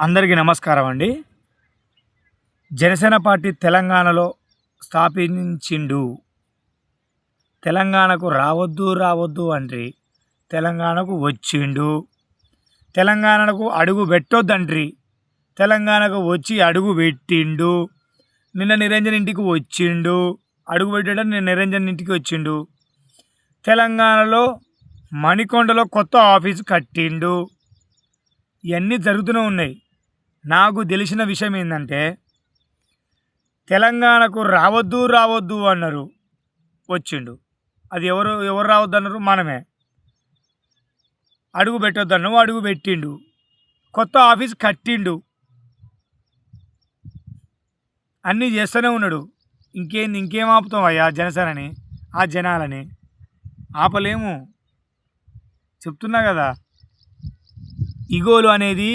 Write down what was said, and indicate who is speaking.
Speaker 1: అందరికీ నమస్కారం అండి. జనసేన పార్టీ తెలంగాణలో స్థాపించిండు. తెలంగాణకు రావద్దు రావద్దు అండ్రి, తెలంగాణకు వచ్చిండు. తెలంగాణకు అడుగు పెట్టొద్దండ్రి, తెలంగాణకు వచ్చి అడుగు పెట్టిండు. నిన్న నిరంజన్ ఇంటికి వచ్చిండు, అడుగు పెట్టడం నిన్న నిరంజన్ ఇంటికి వచ్చిండు. తెలంగాణలో మణికొండలో కొత్త ఆఫీసు కట్టిండు. ఇవన్నీ జరుగుతూనే ఉన్నాయి. నాకు తెలిసిన విషయం ఏంటంటే, తెలంగాణకు రావద్దు రావద్దు అన్నారు, వచ్చిండు. అది ఎవరు రావద్దు అన్నారు? మనమే. అడుగు పెట్టొద్దన్నావు, అడుగు పెట్టిండు. కొత్త ఆఫీస్ కట్టిండు. అన్నీ చేస్తూనే ఉన్నాడు. ఇంకేం ఆపుతాం అయ్యా జనసేనని, ఆ జనాలని ఆపలేము. చెప్తున్నా కదా, ఇగోలు అనేది